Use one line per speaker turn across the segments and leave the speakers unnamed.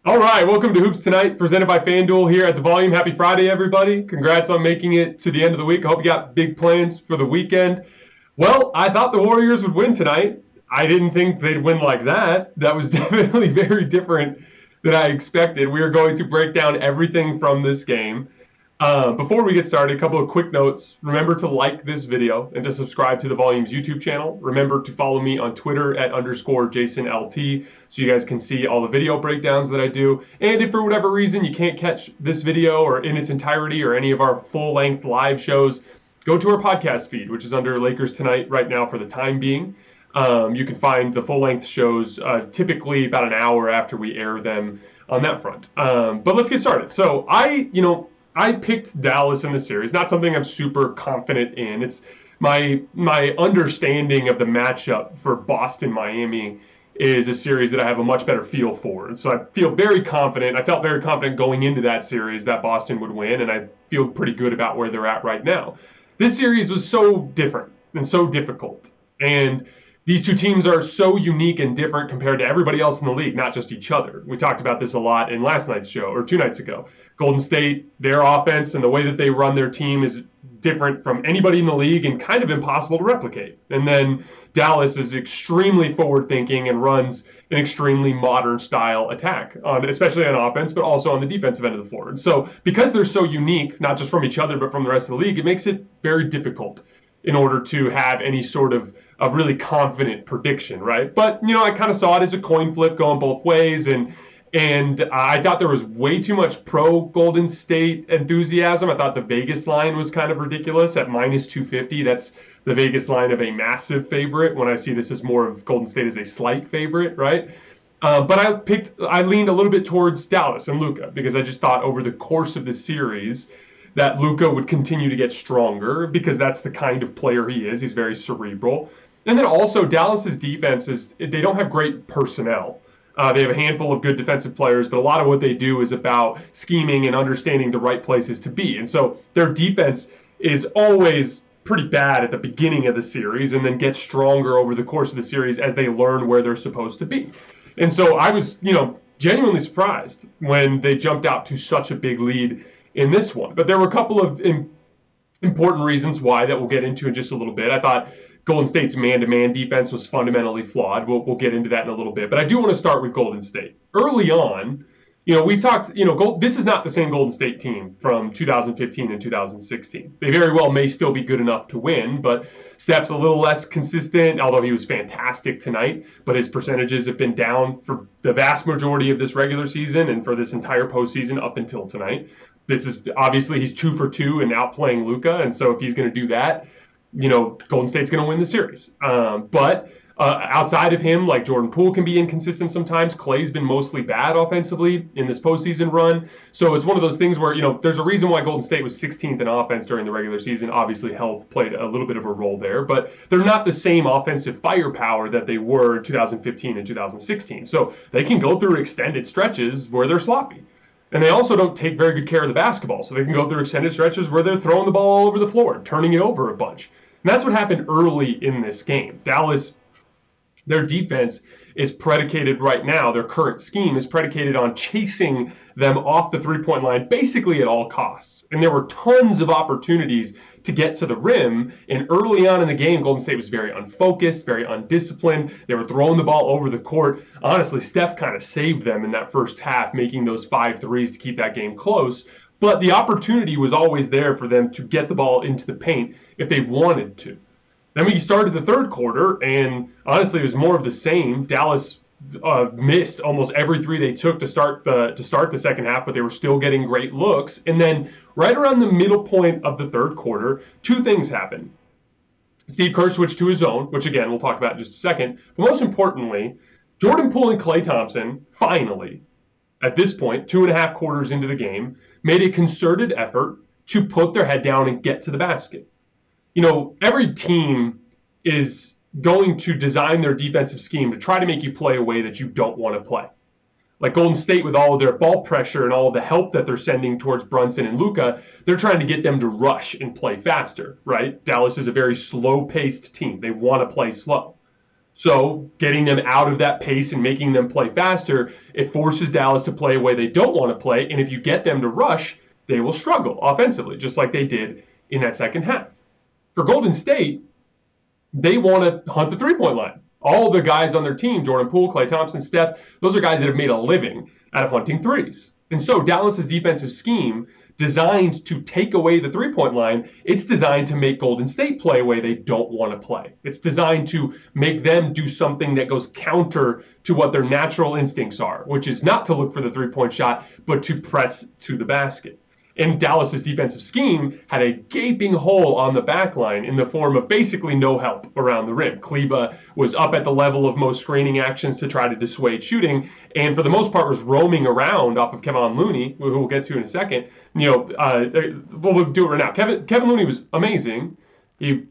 All right, welcome to Hoops Tonight, presented by FanDuel here at the Volume. Happy Friday, everybody. Congrats on making it to the end of the week. I hope you got big plans for the weekend. Well, I thought the Warriors would win tonight. I didn't think they'd win like that. That was definitely very different than I expected. We are going to break down everything from this game. Before we get started, a couple of quick notes. Remember to like this video and to subscribe to the Volume's YouTube channel. Remember to follow me on Twitter at _JasonLT so you guys can see all the video breakdowns that I do. And if for whatever reason you can't catch this video or in its entirety or any of our full-length live shows, go to our podcast feed, which is under Lakers Tonight right now for the time being. You can find the full-length shows typically about an hour after we air them on that front. But let's get started. So I picked Dallas in the series, not something I'm super confident in. It's my understanding of the matchup for Boston-Miami is a series that I have a much better feel for. And so I feel very confident. I felt very confident going into that series that Boston would win, and I feel pretty good about where they're at right now. This series was so different and so difficult. And these two teams are so unique and different compared to everybody else in the league, not just each other. We talked about this a lot in last night's show, or 2 nights ago. Golden State, their offense and the way that they run their team is different from anybody in the league and kind of impossible to replicate. And then Dallas is extremely forward-thinking and runs an extremely modern style attack, especially on offense, but also on the defensive end of the floor. And so because they're so unique, not just from each other, but from the rest of the league, it makes it very difficult in order to have any sort of really confident prediction, right? But, I kind of saw it as a coin flip going both ways, and I thought there was way too much pro-Golden State enthusiasm. I thought the Vegas line was kind of ridiculous at -250. That's the Vegas line of a massive favorite, when I see this as more of Golden State as a slight favorite, right? But I leaned a little bit towards Dallas and Luka, because I just thought over the course of the series that Luka would continue to get stronger, because that's the kind of player he is. He's very cerebral. And then also Dallas's defense they don't have great personnel. They have a handful of good defensive players, but a lot of what they do is about scheming and understanding the right places to be. And so their defense is always pretty bad at the beginning of the series and then gets stronger over the course of the series as they learn where they're supposed to be. And so I was, genuinely surprised when they jumped out to such a big lead in this one. But there were a couple of important reasons why that we'll get into in just a little bit. I thought Golden State's man-to-man defense was fundamentally flawed. We'll get into that in a little bit. But I do want to start with Golden State. Early on, we've talked, this is not the same Golden State team from 2015 and 2016. They very well may still be good enough to win, but Steph's a little less consistent, although he was fantastic tonight. But his percentages have been down for the vast majority of this regular season and for this entire postseason up until tonight. This is obviously he's 2 for 2 and outplaying Luka, and so if he's going to do that, Golden State's going to win the series. But outside of him, like Jordan Poole can be inconsistent sometimes. Klay's been mostly bad offensively in this postseason run. So it's one of those things where, there's a reason why Golden State was 16th in offense during the regular season. Obviously, health played a little bit of a role there, but they're not the same offensive firepower that they were in 2015 and 2016. So they can go through extended stretches where they're sloppy. And they also don't take very good care of the basketball. So they can go through extended stretches where they're throwing the ball all over the floor, turning it over a bunch. And that's what happened early in this game. Dallas, their defense is predicated right now, their current scheme is predicated on chasing them off the three-point line basically at all costs. And there were tons of opportunities to get to the rim. And early on in the game, Golden State was very unfocused, very undisciplined. They were throwing the ball over the court. Honestly, Steph kind of saved them in that first half, making those 5 threes to keep that game close. But the opportunity was always there for them to get the ball into the paint if they wanted to. Then we started the third quarter, and honestly, it was more of the same. Dallas missed almost every three they took to start the second half, but they were still getting great looks. And then right around the middle point of the third quarter, 2 things happened. Steve Kerr switched to his own, which again we'll talk about in just a second. But most importantly, Jordan Poole and Klay Thompson finally, at this point, 2.5 quarters into the game, made a concerted effort to put their head down and get to the basket. Every team is going to design their defensive scheme to try to make you play a way that you don't want to play. Like Golden State, with all of their ball pressure and all of the help that they're sending towards Brunson and Luka, they're trying to get them to rush and play faster, right? Dallas is a very slow-paced team. They want to play slow. So getting them out of that pace and making them play faster, it forces Dallas to play a way they don't want to play. And if you get them to rush, they will struggle offensively, just like they did in that second half. For Golden State, they want to hunt the three-point line. All the guys on their team, Jordan Poole, Klay Thompson, Steph, those are guys that have made a living out of hunting threes. And so Dallas's defensive scheme, designed to take away the three-point line, it's designed to make Golden State play a way they don't want to play. It's designed to make them do something that goes counter to what their natural instincts are, which is not to look for the three-point shot, but to press to the basket. And Dallas's defensive scheme had a gaping hole on the back line in the form of basically no help around the rim. Kleba was up at the level of most screening actions to try to dissuade shooting, and for the most part was roaming around off of Kevon Looney, who we'll get to in a second. We'll do it right now. Kevin Looney was amazing. He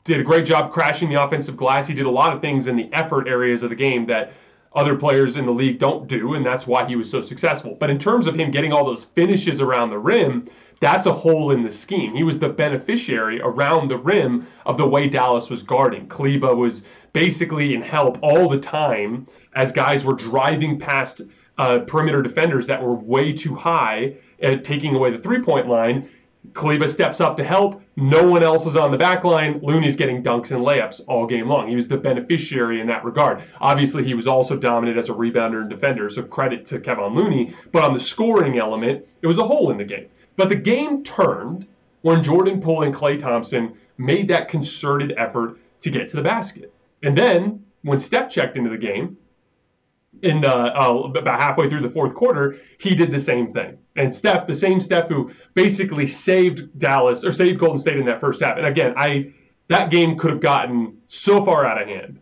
did a great job crashing the offensive glass. He did a lot of things in the effort areas of the game that other players in the league don't do, and that's why he was so successful. But in terms of him getting all those finishes around the rim, that's a hole in the scheme. He was the beneficiary around the rim of the way Dallas was guarding. Kleba was basically in help all the time as guys were driving past perimeter defenders that were way too high at taking away the three-point line. Kleba steps up to help. No one else is on the back line. Looney's getting dunks and layups all game long. He was the beneficiary in that regard. Obviously, he was also dominant as a rebounder and defender, so credit to Kevon Looney. But on the scoring element, it was a hole in the game. But the game turned when Jordan Poole and Klay Thompson made that concerted effort to get to the basket. And then, when Steph checked into the game, in about halfway through the fourth quarter, he did the same thing. And Steph, the same Steph who basically saved Golden State in that first half. And again, that game could have gotten so far out of hand.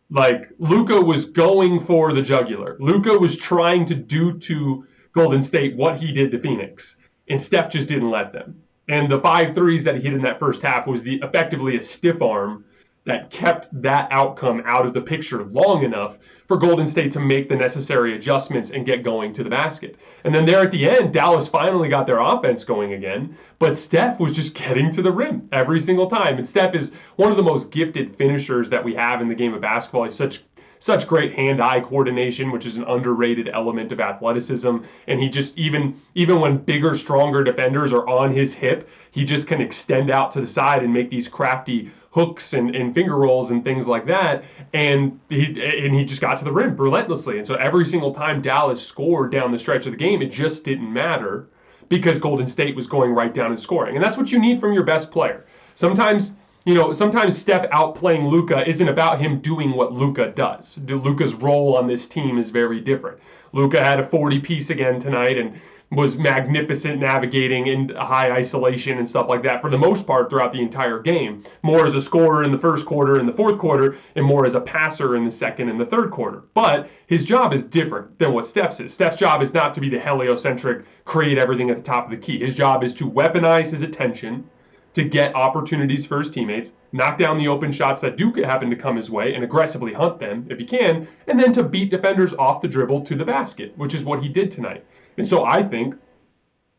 Like, Luka was going for the jugular. Luka was trying to do to Golden State what he did to Phoenix. And Steph just didn't let them. And the 5 threes that he hit in that first half was effectively a stiff arm that kept that outcome out of the picture long enough for Golden State to make the necessary adjustments and get going to the basket. And then there at the end, Dallas finally got their offense going again, but Steph was just getting to the rim every single time. And Steph is one of the most gifted finishers that we have in the game of basketball. He's such great hand-eye coordination, which is an underrated element of athleticism. And he just, even when bigger, stronger defenders are on his hip, he just can extend out to the side and make these crafty hooks and finger rolls and things like that. And he just got to the rim relentlessly. And so every single time Dallas scored down the stretch of the game, it just didn't matter because Golden State was going right down and scoring. And that's what you need from your best player. Sometimes Steph outplaying Luka isn't about him doing what Luka does. Luka's role on this team is very different. Luka had a 40-piece again tonight and was magnificent navigating in high isolation and stuff like that for the most part throughout the entire game. More as a scorer in the first quarter and the fourth quarter, and more as a passer in the second and the third quarter. But his job is different than what Steph's is. Steph's job is not to be the heliocentric, create everything at the top of the key. His job is to weaponize his attention, to get opportunities for his teammates, knock down the open shots that do happen to come his way, and aggressively hunt them if he can, and then to beat defenders off the dribble to the basket, which is what he did tonight. And so I think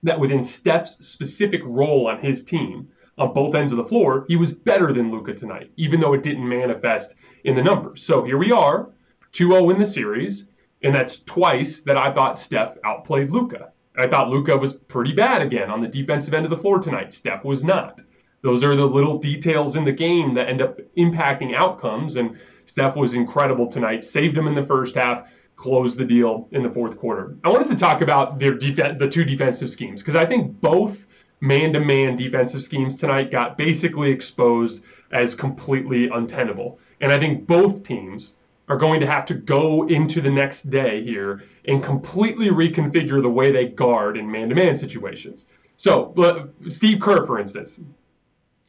that within Steph's specific role on his team, on both ends of the floor, he was better than Luka tonight, even though it didn't manifest in the numbers. So here we are, 2-0 in the series, and that's twice that I thought Steph outplayed Luka. I thought Luka was pretty bad again on the defensive end of the floor tonight. Steph was not. Those are the little details in the game that end up impacting outcomes, and Steph was incredible tonight, saved him in the first half, closed the deal in the fourth quarter. I wanted to talk about the two defensive schemes because I think both man-to-man defensive schemes tonight got basically exposed as completely untenable. And I think both teams are going to have to go into the next day here and completely reconfigure the way they guard in man-to-man situations. So, Steve Kerr, for instance,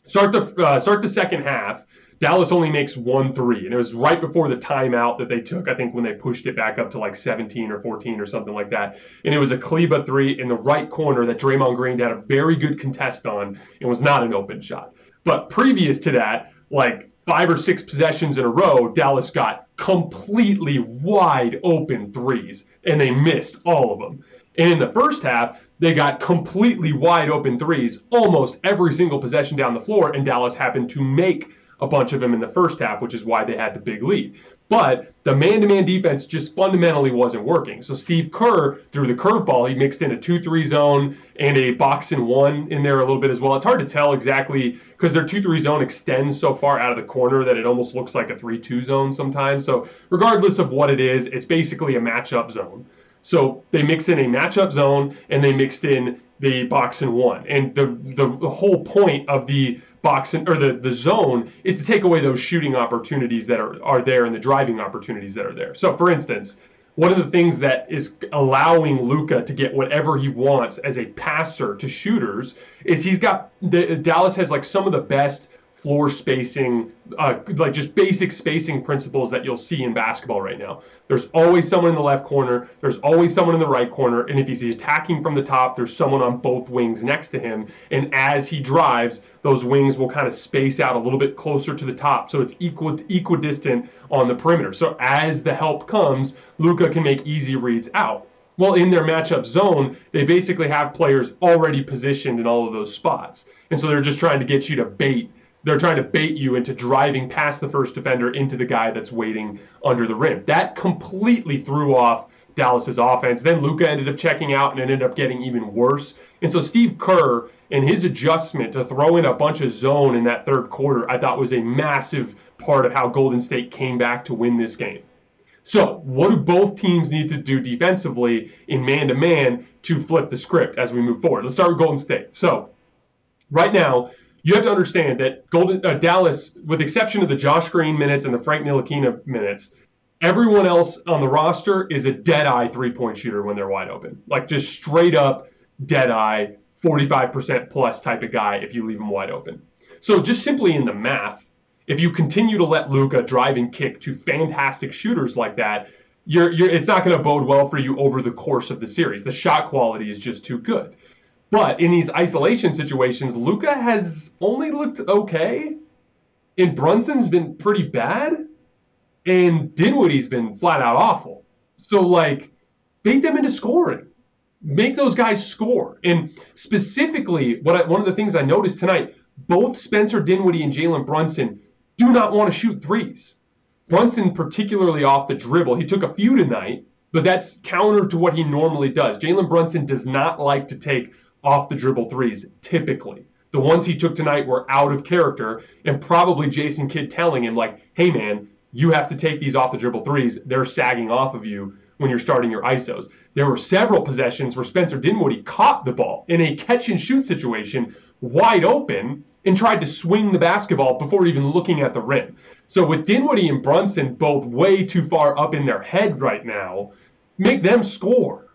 start the second half. Dallas only makes 1 3, and it was right before the timeout that they took, I think, when they pushed it back up to like 17 or 14 or something like that. And it was a Kleba 3 in the right corner that Draymond Green had a very good contest on and was not an open shot. But previous to that, like 5 or 6 possessions in a row, Dallas got completely wide open threes, and they missed all of them. And in the first half, they got completely wide open threes almost every single possession down the floor, and Dallas happened to make a bunch of them in the first half, which is why they had the big lead. But the man-to-man defense just fundamentally wasn't working. So Steve Kerr threw the curveball. He mixed in a 2-3 zone and a box and one in there a little bit as well. It's hard to tell exactly because their 2-3 zone extends so far out of the corner that it almost looks like a 3-2 zone sometimes. So regardless of what it is, it's basically a matchup zone. So they mixed in a matchup zone and they mixed in the box and one. And the whole point of the box and, or the zone is to take away those shooting opportunities that are there and the driving opportunities that are there. So for instance, one of the things that is allowing Luka to get whatever he wants as a passer to shooters is Dallas has like some of the best floor spacing, like just basic spacing principles that you'll see in basketball right now. There's always someone in the left corner. There's always someone in the right corner. And if he's attacking from the top, there's someone on both wings next to him. And as he drives, those wings will kind of space out a little bit closer to the top. So it's equidistant on the perimeter. So as the help comes, Luka can make easy reads out. Well, in their matchup zone, they basically have players already positioned in all of those spots. And so they're just trying to get you to bait. They're trying to bait you into driving past the first defender into the guy that's waiting under the rim. That completely threw off Dallas's offense. Then Luka ended up checking out and it ended up getting even worse. And so Steve Kerr and his adjustment to throw in a bunch of zone in that third quarter, I thought was a massive part of how Golden State came back to win this game. So what do both teams need to do defensively in man-to-man to flip the script as we move forward? Let's start with Golden State. So right now, you have to understand that Dallas, with the exception of the Josh Green minutes and the Frank Ntilikina minutes, everyone else on the roster is a dead-eye three-point shooter when they're wide open. Like just straight-up dead-eye, 45% plus type of guy if you leave him wide open. So just simply in the math, if you continue to let Luka drive and kick to fantastic shooters like that, it's not going to bode well for you over the course of the series. The shot quality is just too good. But in these isolation situations, Luka has only looked okay, and Brunson's been pretty bad, and Dinwiddie's been flat out awful. So, like, bait them into scoring. Make those guys score. And specifically, one of the things I noticed tonight, both Spencer Dinwiddie and Jalen Brunson do not want to shoot threes. Brunson particularly off the dribble. He took a few tonight, but that's counter to what he normally does. Jalen Brunson does not like to take off the dribble threes, typically. The ones he took tonight were out of character, and probably Jason Kidd telling him, like, hey, man, you have to take these off the dribble threes. They're sagging off of you when you're starting your ISOs. There were several possessions where Spencer Dinwiddie caught the ball in a catch-and-shoot situation wide open and tried to swing the basketball before even looking at the rim. So with Dinwiddie and Brunson both way too far up in their head right now, make them score.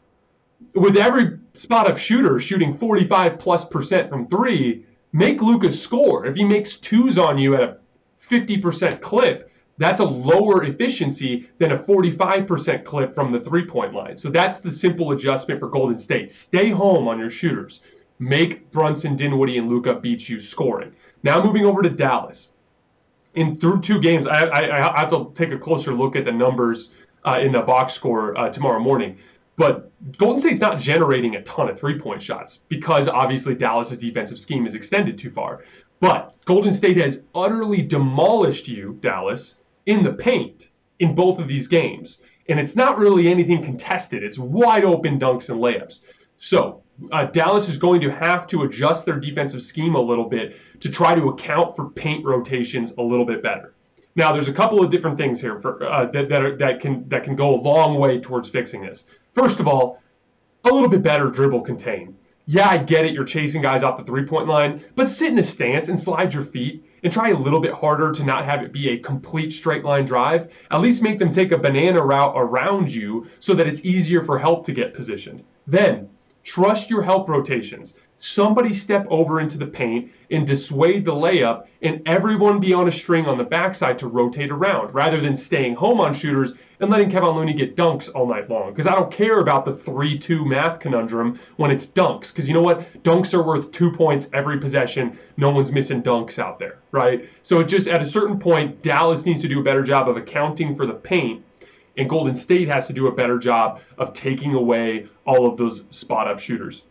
With every spot-up shooter shooting 45+% from three, make Luka score. If he makes twos on you at a 50% clip, that's a lower efficiency than a 45% clip from the three-point line. So that's the simple adjustment for Golden State. Stay home on your shooters. Make Brunson, Dinwiddie, and Luka beat you scoring. Now moving over to Dallas. Through two games, I have to take a closer look at the numbers in the box score tomorrow morning. But Golden State's not generating a ton of three-point shots because obviously Dallas's defensive scheme is extended too far. But Golden State has utterly demolished you, Dallas, in the paint in both of these games. And it's not really anything contested. It's wide open dunks and layups. So Dallas is going to have to adjust their defensive scheme a little bit to try to account for paint rotations a little bit better. Now, there's a couple of different things here that can go a long way towards fixing this. First of all, a little bit better dribble contain. Yeah, I get it, you're chasing guys off the three-point line, but sit in a stance and slide your feet and try a little bit harder to not have it be a complete straight line drive. At least make them take a banana route around you so that it's easier for help to get positioned. Then, trust your help rotations. Somebody step over into the paint and dissuade the layup, and everyone be on a string on the backside to rotate around, rather than staying home on shooters and letting Kevin Looney get dunks all night long. Because I don't care about the 3-2 math conundrum when it's dunks. Because you know what? Dunks are worth 2 points every possession. No one's missing dunks out there, right? So just at a certain point, Dallas needs to do a better job of accounting for the paint, and Golden State has to do a better job of taking away all of those spot-up shooters.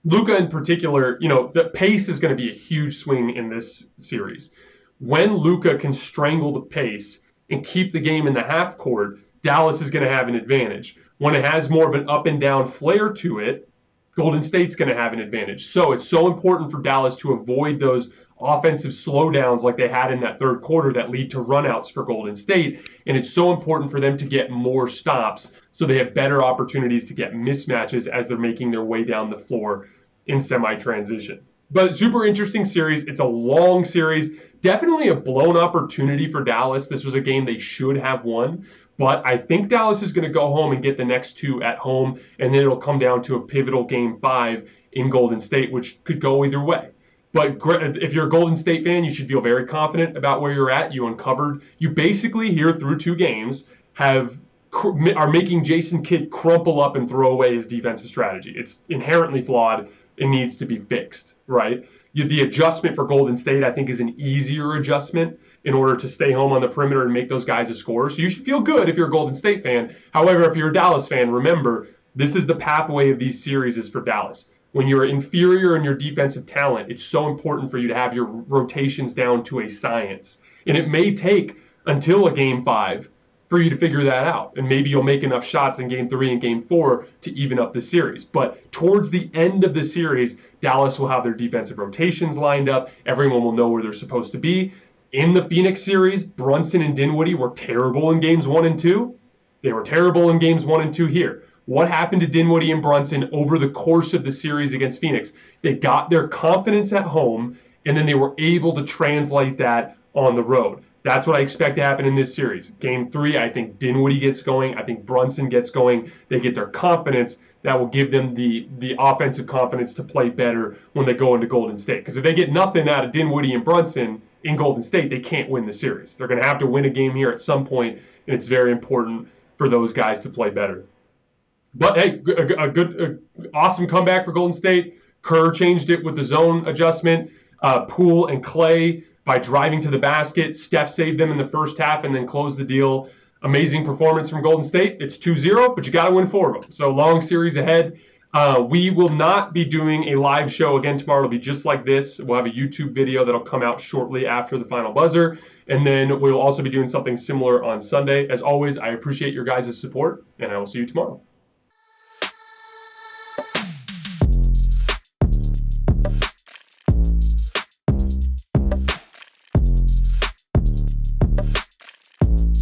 Luka in particular, the pace is going to be a huge swing in this series. when Luka can strangle the pace and keep the game in the half court, Dallas is going to have an advantage. When it has more of an up and down flair to it, Golden State's going to have an advantage. So it's so important for Dallas to avoid those offensive slowdowns like they had in that third quarter that lead to runouts for Golden State. And it's so important for them to get more stops so they have better opportunities to get mismatches as they're making their way down the floor in semi-transition. But super interesting series. It's a long series. Definitely a blown opportunity for Dallas. This was a game they should have won. But I think Dallas is going to go home and get the next two at home, and then it'll come down to a pivotal Game 5 in Golden State, which could go either way. But if you're a Golden State fan, you should feel very confident about where you're at. You basically here through 2 games are making Jason Kidd crumple up and throw away his defensive strategy. It's inherently flawed. It needs to be fixed, right? The adjustment for Golden State, I think, is an easier adjustment in order to stay home on the perimeter and make those guys a scorer. So you should feel good if you're a Golden State fan. However, if you're a Dallas fan, remember, this is the pathway of these series is for Dallas. When you're inferior in your defensive talent, it's so important for you to have your rotations down to a science. And it may take until a Game 5 for you to figure that out. And maybe you'll make enough shots in Game 3 and Game 4 to even up the series. But towards the end of the series, Dallas will have their defensive rotations lined up. Everyone will know where they're supposed to be. In the Phoenix series, Brunson and Dinwiddie were terrible in Games 1 and 2. They were terrible in Games 1 and 2 here. What happened to Dinwiddie and Brunson over the course of the series against Phoenix? They got their confidence at home, and then they were able to translate that on the road. That's what I expect to happen in this series. Game 3, I think Dinwiddie gets going. I think Brunson gets going. They get their confidence. That will give them the offensive confidence to play better when they go into Golden State. Because if they get nothing out of Dinwiddie and Brunson in Golden State, they can't win the series. They're going to have to win a game here at some point, and it's very important for those guys to play better. But hey, awesome comeback for Golden State. Kerr changed it with the zone adjustment. Poole and Klay by driving to the basket. Steph saved them in the first half and then closed the deal. Amazing performance from Golden State. It's 2-0, but you got to win 4 of them. So long series ahead. We will not be doing a live show again tomorrow. It'll be just like this. We'll have a YouTube video that'll come out shortly after the final buzzer. And then we'll also be doing something similar on Sunday. As always, I appreciate your guys' support, and I will see you tomorrow.